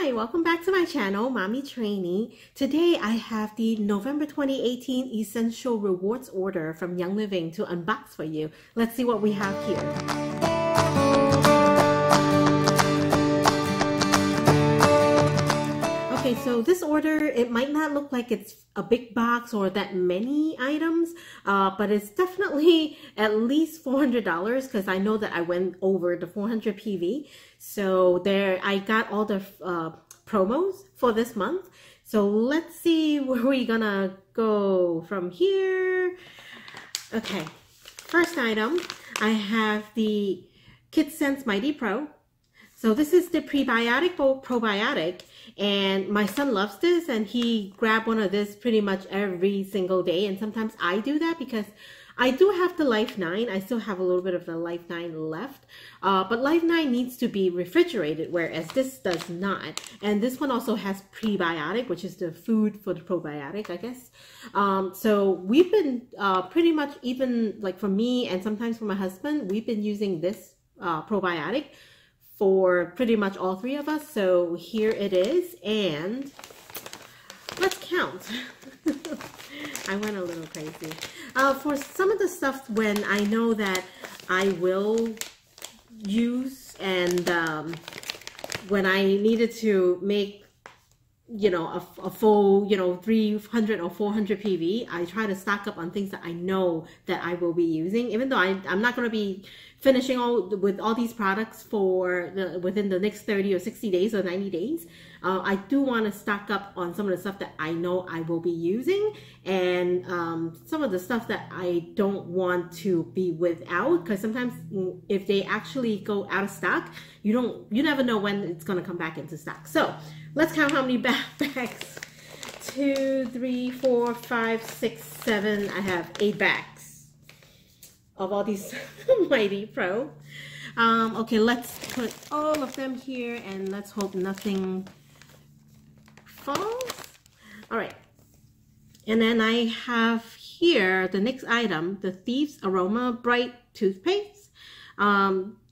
Hi, welcome back to my channel, Mommy Trainee. Today I have the November 2018 Essential Rewards order from Young Living to unbox for you. Let's see what we have here. Okay, so this order, it might not look like it's a big box or that many items, but it's definitely at least $400 because I know that I went over the 400 PV. So there, I got all the promos for this month. So let's see where we're gonna go from here. Okay, first item, I have the KidSense Mighty Pro. So this is the Prebiotic Bowl probiotic, and my son loves this, and he grabbed one of this pretty much every single day. And sometimes I do that because I do have the Life 9. I still have a little bit of the Life 9 left, but Life 9 needs to be refrigerated, whereas this does not. And this one also has prebiotic, which is the food for the probiotic, I guess. So we've been pretty much, even like for me and sometimes for my husband, we've been using this probiotic for pretty much all three of us. So here it is, and let's count. I went a little crazy. For some of the stuff when I know that I will use, and when I needed to make, you know, a full, you know, 300 or 400 PV, I try to stock up on things that I know that I will be using, even though I'm not going to be finishing with all these products for within the next 30 or 60 days or 90 days. I do want to stock up on some of the stuff that I know I will be using, and some of the stuff that I don't want to be without, because sometimes if they actually go out of stock, you never know when it's going to come back into stock. So let's count how many bags. 2, 3, 4, 5, 6, 7. I have 8 bags of all these Mighty Pro. Okay, let's put all of them here, and let's hope nothing falls. All right, and then I have here the next item, the Thieves Aroma Bright Toothpaste.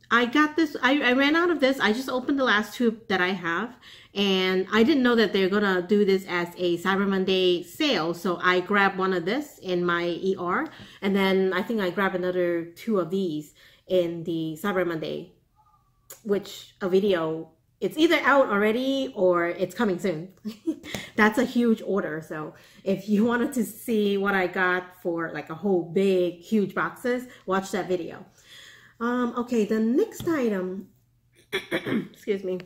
I got this, I ran out of this. I just opened the last tube that I have, and I didn't know that they're gonna do this as a Cyber Monday sale, so I grabbed one of this in my ER, and then I think I grabbed another 2 of these in the Cyber Monday, which a video, it's either out already or it's coming soon. That's a huge order, so if you wanted to see what I got for like a whole big, huge boxes, watch that video. Okay, the next item, excuse me,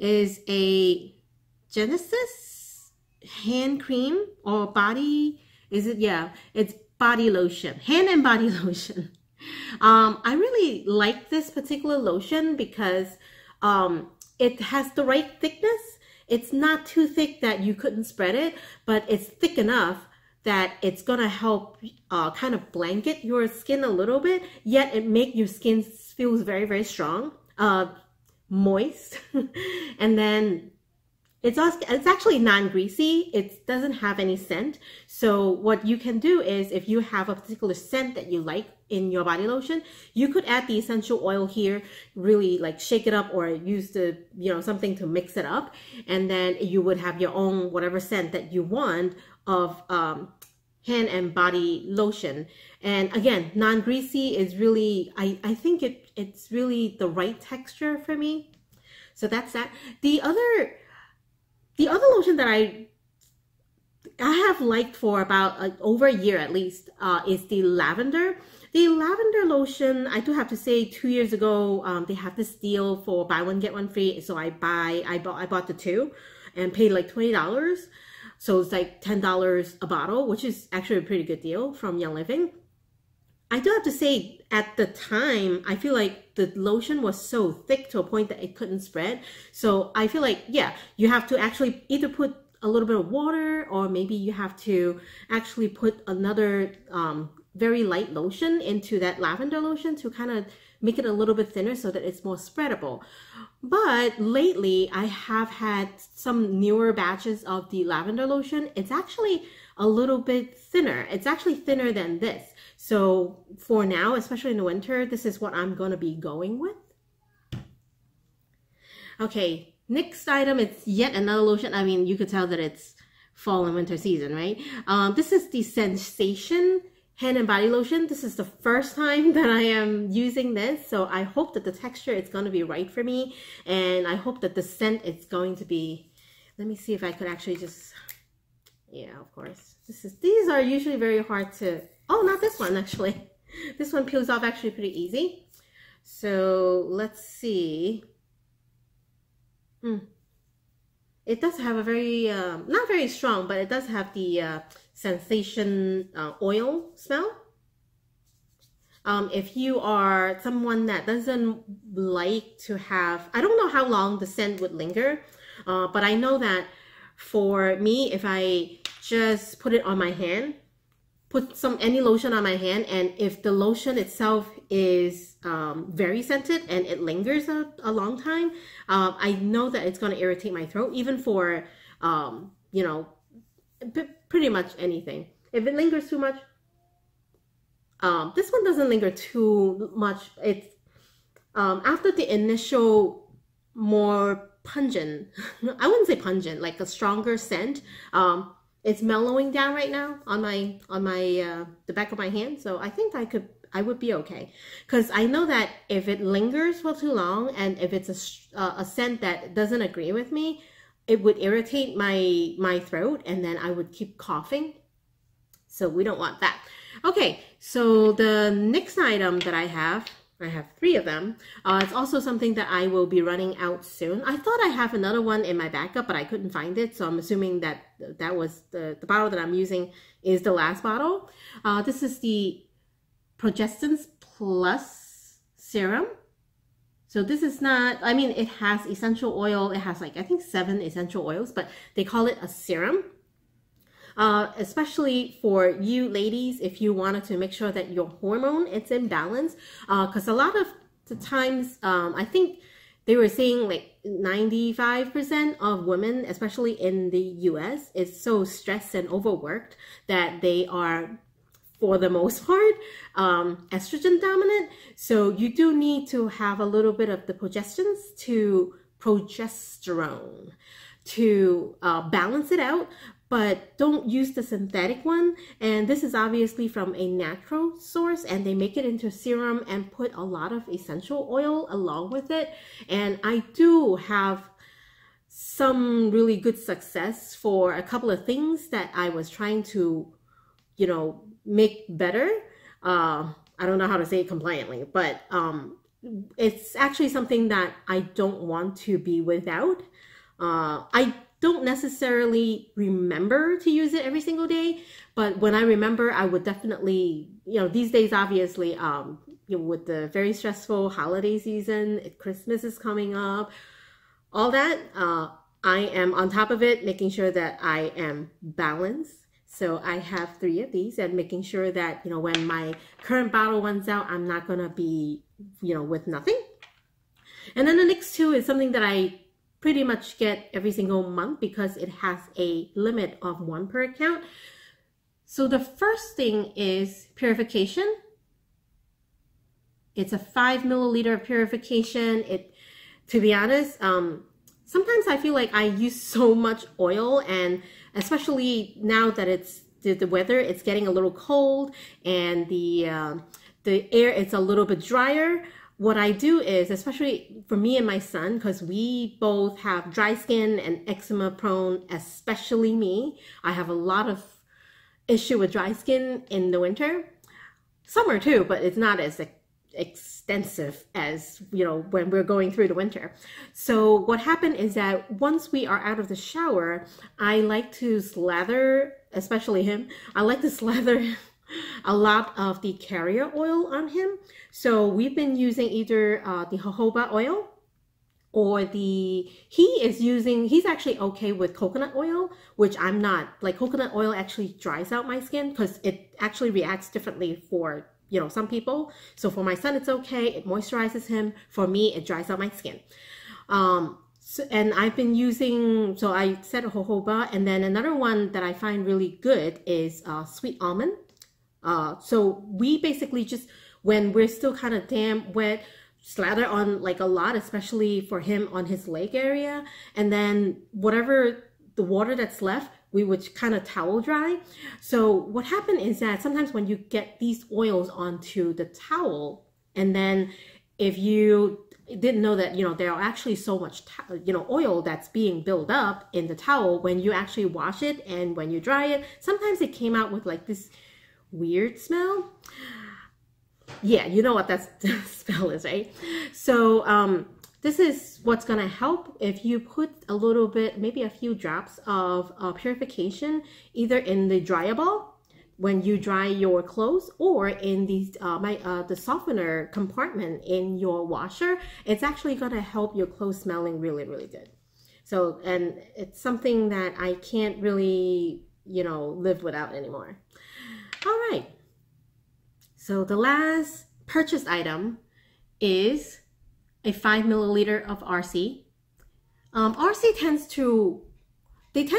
is a Genesis hand cream or body, yeah, it's body lotion, hand and body lotion. I really like this particular lotion because it has the right thickness. It's not too thick that you couldn't spread it, but it's thick enough that it's gonna help kind of blanket your skin a little bit, yet it make your skin feels very, very strong, moist. And then it's actually non-greasy. It doesn't have any scent. So what you can do is, if you have a particular scent that you like in your body lotion, you could add the essential oil here, really like shake it up, or use the, you know, something to mix it up, and then you would have your own whatever scent that you want of hand and body lotion. And again, non-greasy is really, I think it's really the right texture for me. So that's that. The other lotion that I have liked for about over a year at least is the lavender. The lavender lotion, I do have to say, 2 years ago, they have this deal for buy one get one free. So I bought the 2 and paid like $20. So it's like $10 a bottle, which is actually a pretty good deal from Young Living. I do have to say, at the time, I feel like the lotion was so thick to a point that it couldn't spread. So I feel like, yeah, you have to actually either put a little bit of water, or maybe you have to actually put another very light lotion into that lavender lotion to kind of make it a little bit thinner so that it's more spreadable. But lately, I have had some newer batches of the lavender lotion. It's actually a little bit thinner. It's actually thinner than this. So for now, especially in the winter, this is what I'm going to be going with. Okay, next item, it's yet another lotion. I mean, you could tell that it's fall and winter season, right? This is the Sensation hand and body lotion. This is the first time that I am using this, so I hope that the texture is going to be right for me, and I hope that the scent is going to be, let me see if I could actually just, yeah, of course. These are usually very hard to, oh, not this one actually. This one peels off actually pretty easy. So let's see. It does have a very, not very strong, but it does have the Sensation oil smell. If you are someone that doesn't like to have, I don't know how long the scent would linger, but I know that for me, if I just put it on my hand, put any lotion on my hand, and if the lotion itself is very scented and it lingers a long time, I know that it's going to irritate my throat, even for, you know, pretty much anything. If it lingers too much, this one doesn't linger too much. It's after the initial more pungent, I wouldn't say pungent, like a stronger scent, it's mellowing down right now on my the back of my hand, so I think I would be okay, because I know that if it lingers for too long and if it's a scent that doesn't agree with me, it would irritate my throat, and then I would keep coughing, so we don't want that. Okay, so the next item that I have 3 of them. It's also something that I will be running out soon. I thought I have another one in my backup, but I couldn't find it. So I'm assuming that that was the bottle that I'm using is the last bottle. This is the Progestins Serum. So this is not, I mean, it has essential oil. It has like, I think 7 essential oils, but they call it a serum. Especially for you ladies, if you wanted to make sure that your hormone is in balance, because a lot of the times, I think they were saying like 95% of women, especially in the US, is so stressed and overworked that they are, for the most part, estrogen dominant. So you do need to have a little bit of the progesterone to balance it out. But don't use the synthetic one. And this is obviously from a natural source, and they make it into a serum and put a lot of essential oil along with it. And I do have some really good success for a couple of things that I was trying to, you know, make better. I don't know how to say it compliantly, but it's actually something that I don't want to be without. I don't necessarily remember to use it every single day, but when I remember, I would definitely, you know, these days, obviously, you know, with the very stressful holiday season, Christmas is coming up, all that, I am on top of it, making sure that I am balanced. So I have 3 of these, and making sure that, you know, when my current bottle runs out, I'm not going to be, you know, with nothing. And then the next 2 is something that I pretty much get every single month because it has a limit of 1 per account. So the first thing is Purification. It's a 5 milliliter of Purification. To be honest, sometimes I feel like I use so much oil, and especially now that it's the weather, it's getting a little cold, and the air is a little bit drier. What I do is, especially for me and my son, because we both have dry skin and eczema prone, especially me. I have a lot of issue with dry skin in the winter. Summer too, but it's not as extensive as, you know, when we're going through the winter. So what happened is that once we are out of the shower, I like to slather, especially him, I like to slather a lot of the carrier oil on him. So we've been using either the jojoba oil, or he's actually okay with coconut oil, which I'm not. Like, coconut oil actually dries out my skin because it actually reacts differently for, you know, some people. So for my son, it's okay. It moisturizes him. For me, it dries out my skin. And I've been using, so I said jojoba, and then another one that I find really good is sweet almond. So we basically just, when we're still kind of damp, wet, slather on like a lot, especially for him on his leg area. And then whatever the water that's left, we would kind of towel dry. So what happened is that sometimes when you get these oils onto the towel, and then if you didn't know that, you know, there are actually so much, you know, oil that's being built up in the towel when you actually wash it and when you dry it, sometimes it came out with like this weird smell. Yeah, you know what that smell is, right? So this is what's going to help if you put a little bit, maybe a few drops of purification, either in the dryable when you dry your clothes, or in these the softener compartment in your washer. It's actually going to help your clothes smelling really, really good. So, and it's something that I can't really, you know, live without anymore. All right. So the last purchase item is a 5 milliliter of RC. RC tend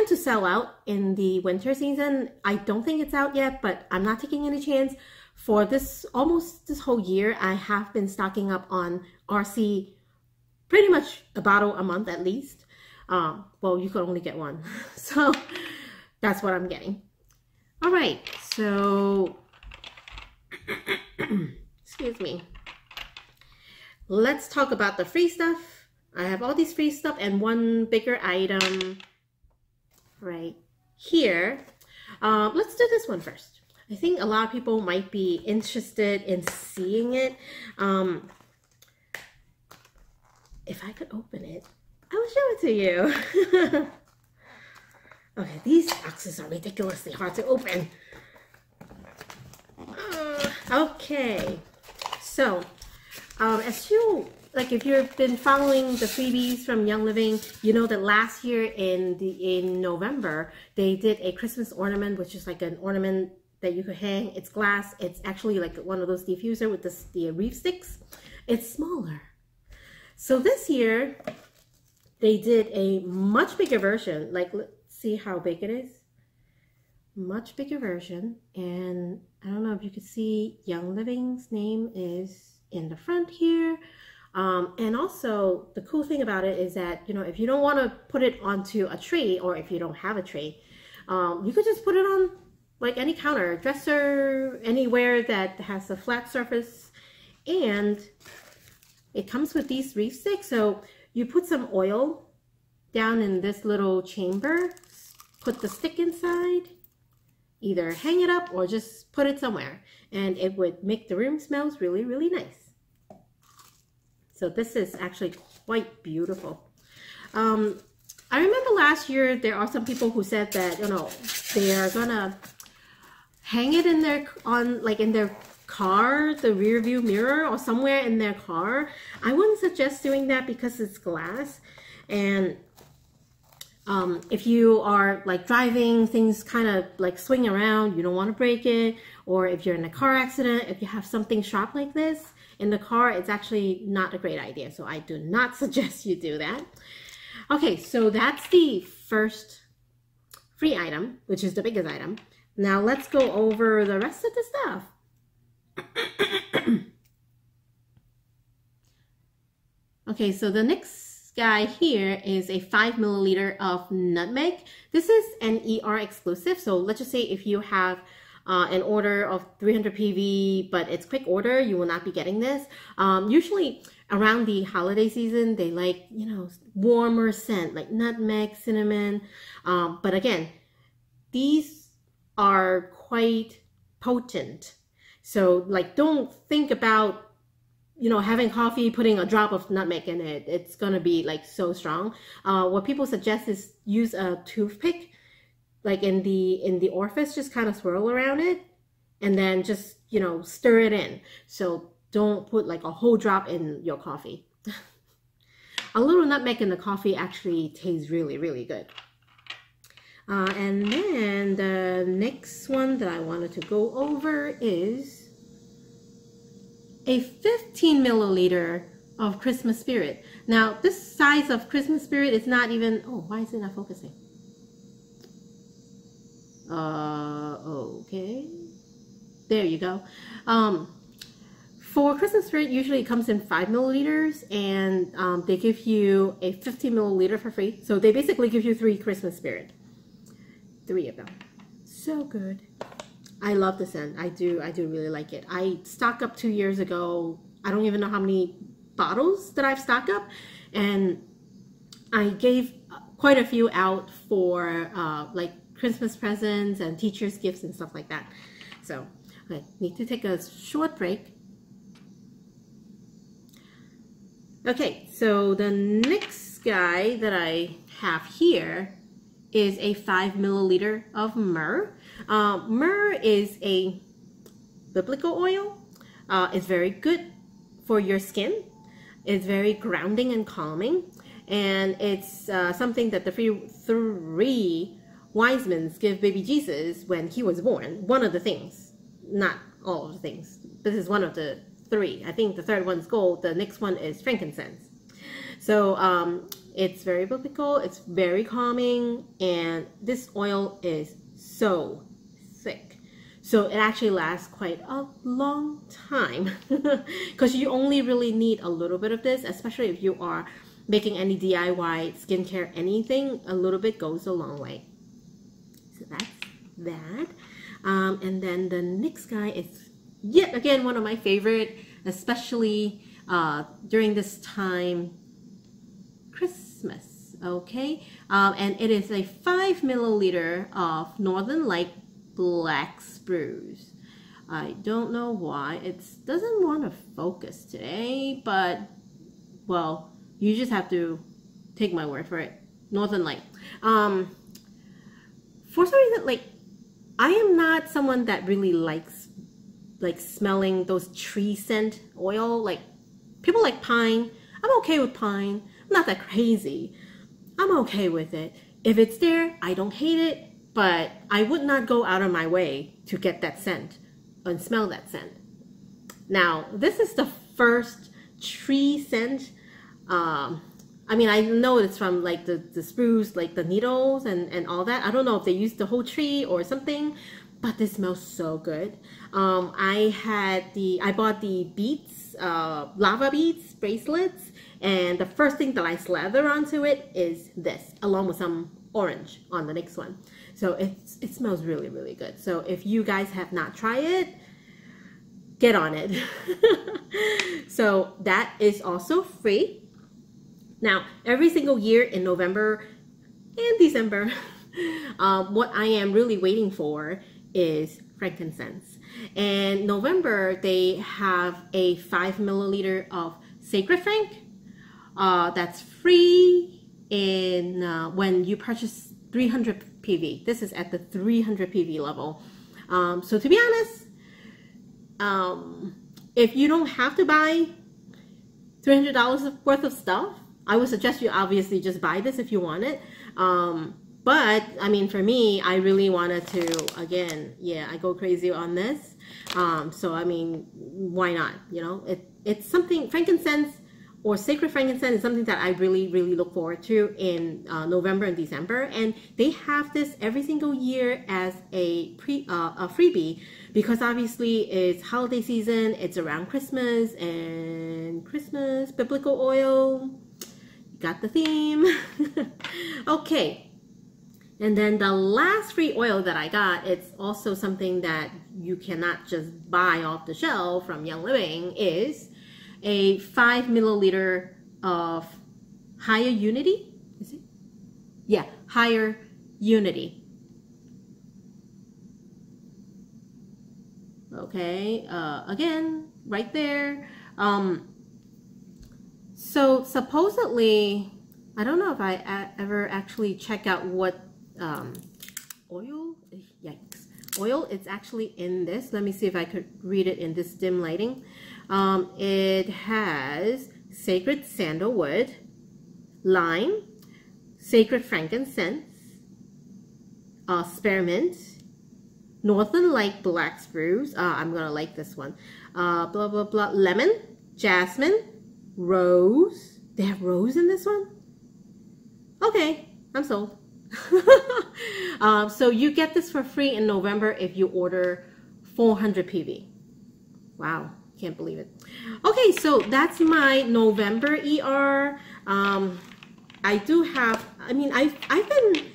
to sell out in the winter season. I don't think it's out yet, but I'm not taking any chance. For this, almost this whole year, I have been stocking up on RC, pretty much a bottle a month at least. Well, you could only get one. So that's what I'm getting. All right, so excuse me. Let's talk about the free stuff. I have all these free stuff and one bigger item right here. Let's do this one first. I think a lot of people might be interested in seeing it. If I could open it, I will show it to you. Okay, these boxes are ridiculously hard to open. Okay, so as you like, if you've been following the freebies from Young Living, you know that last year in November they did a Christmas ornament, which is like an ornament that you could hang. It's glass. It's actually like one of those diffuser with the reef sticks. It's smaller. So this year they did a much bigger version. Like, let's see how big it is. Much bigger version, and I don't know if you can see Young Living's name is in the front here. And also the cool thing about it is that, you know, if you don't want to put it onto a tray, or if you don't have a tray, you could just put it on like any counter, dresser, anywhere that has a flat surface. And it comes with these reef sticks. So you put some oil down in this little chamber, put the stick inside, either hang it up or just put it somewhere, and it would make the room smells really, really nice. So this is actually quite beautiful. I remember last year there are some people who said that, you know, they are gonna hang it in their in their car, the rear view mirror, or somewhere in their car. I wouldn't suggest doing that because it's glass, and if you are like driving, things kind of like swing around, you don't want to break it. Or if you're in a car accident, if you have something sharp like this in the car, it's actually not a great idea. So I do not suggest you do that. Okay, so that's the first free item, which is the biggest item. Now let's go over the rest of the stuff. Okay, so the next guy here is a 5 milliliter of nutmeg. This is an ER exclusive. So let's just say if you have an order of 300 PV, but it's quick order, you will not be getting this. Usually around the holiday season, they like, you know, warmer scent like nutmeg, cinnamon. But again, these are quite potent. So like, don't think about, you know, having coffee, putting a drop of nutmeg in it. It's gonna be like so strong. What people suggest is use a toothpick, like in the orifice, just kind of swirl around it, and then just, you know, stir it in. So don't put like a whole drop in your coffee. A little nutmeg in the coffee actually tastes really, really good. And then the next one that I wanted to go over is a 15 milliliter of Christmas Spirit. Now, this size of Christmas Spirit is not even, oh, why is it not focusing? Okay. There you go. For Christmas Spirit, usually it comes in 5 milliliters, and they give you a 50 milliliter for free. So they basically give you 3 Christmas Spirit. 3 of them. So good. I love the scent. I do really like it. I stocked up 2 years ago. I don't even know how many bottles that I've stocked up, and I gave quite a few out for like Christmas presents and teachers' gifts and stuff like that. So I need to take a short break. Okay, so the next guy that I have here is a 5 milliliter of myrrh. Myrrh is a biblical oil. It's very good for your skin. It's very grounding and calming. And it's something that the three wise men give baby Jesus when he was born. One of the things, not all of the things. This is one of the 3. I think the third one's gold. The next one is frankincense. So it's very biblical. It's very calming. And this oil is so thick. So it actually lasts quite a long time. Because you only really need a little bit of this, especially if you are making any DIY skincare, anything. A little bit goes a long way. So that's that. And then the next guy is yet again one of my favorite, especially during this time, Christmas. Okay, and it is a 5 milliliter of Northern Light Black Spruce. I don't know why it doesn't want to focus today, but well, you just have to take my word for it. Northern Light. For some reason, like, I am not someone that really likes like smelling those tree scent oil. Like, people like pine. I'm okay with pine. I'm not that crazy. I'm okay with it. If it's there, I don't hate it, but I would not go out of my way to get that scent and smell that scent. Now, this is the first tree scent. I mean, I know it's from like the spruce, like the needles and all that. I don't know if they used the whole tree or something, but this smells so good. I bought the beads, lava beads bracelets, and the first thing that I slather onto it is this, along with some orange on the next one. So it smells really, really good. So if you guys have not tried it, get on it. So that is also free. Now, every single year in November and December, what I am really waiting for is frankincense. And November, they have a 5 milliliter of Sacred Frank. That's free in when you purchase 300 PV. This is at the 300 PV level. So to be honest, if you don't have to buy $300 worth of stuff, I would suggest you obviously just buy this if you want it. But I mean, for me, I really wanted to, again, yeah, I go crazy on this. So I mean, why not? You know, it's something, frankincense or sacred frankincense is something that I really, really look forward to in November and December. And they have this every single year as a freebie, because obviously it's holiday season, it's around Christmas, and Christmas, biblical oil, got the theme. Okay. And then the last free oil that I got, it's also something that you cannot just buy off the shelf from Young Living, is a 5 milliliter of Higher Unity. Is it? Yeah, Higher Unity. Okay, again, right there. So supposedly, I don't know if I ever actually check out what oil, yikes, oil it's actually in this. Let me see if I could read it in this dim lighting. It has sacred sandalwood, lime, sacred frankincense, spearmint, Northern Light Black Spruce, I'm gonna like this one, blah blah blah, lemon, jasmine, rose. They have rose in this one? Okay, I'm sold. So you get this for free in November if you order 400 PV. Wow, Can't believe it. Okay, so that's my November ER. I do have, I mean, I've been,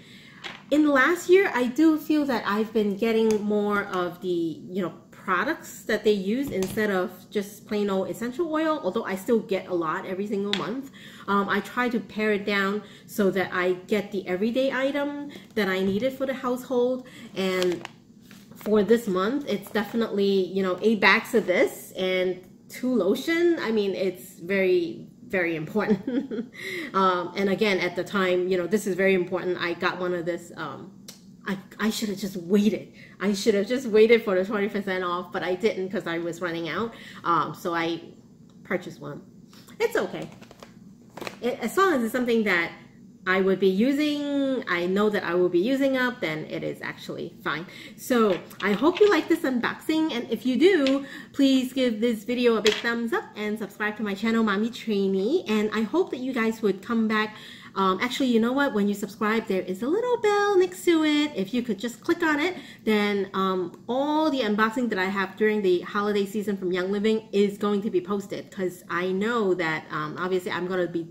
in the last year, I do feel that I've been getting more of the, you know, products that they use instead of just plain old essential oil, although I still get a lot every single month. I try to pare it down so that I get the everyday item that I needed for the household. And for this month, it's definitely, you know, 8 bags of this and 2 lotion. I mean, it's very, very important. And again, at the time, you know, this is very important. I got one of this, I should have just waited. I should have just waited for the 20% off, but I didn't because I was running out. So I purchased one. It's okay. As long as it's something that I would be using, I know that I will be using up, then it is actually fine. So I hope you like this unboxing, and if you do, please give this video a big thumbs up and subscribe to my channel, Mommy Trainee. And I hope that you guys would come back. Actually, you know what? When you subscribe, there is a little bell next to it. If you could just click on it, then all the unboxing that I have during the holiday season from Young Living is going to be posted, because I know that obviously I'm going to be,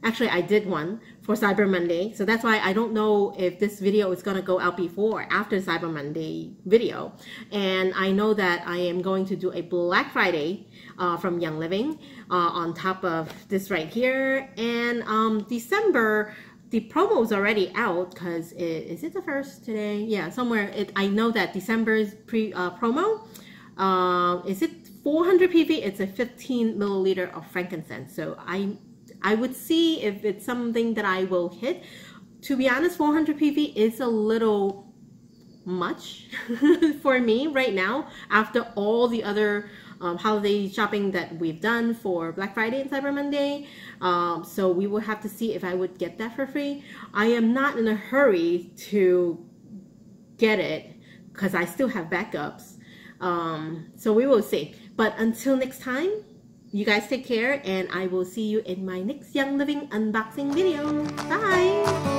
actually I did one for Cyber Monday, so that's why I don't know if this video is going to go out before or after Cyber Monday video. And I know that I am going to do a Black Friday from Young Living on top of this right here. And December, the promo is already out, because is it the 1st today? Yeah, somewhere. I know that December's promo, is it 400 PV? It's a 15 milliliter of frankincense. So I would see if it's something that I will hit. To be honest, 400 PV is a little much for me right now after all the other holiday shopping that we've done for Black Friday and Cyber Monday. So we will have to see if I would get that for free. I am not in a hurry to get it because I still have backups. So we will see. But until next time, you guys take care, and I will see you in my next Young Living unboxing video. Bye!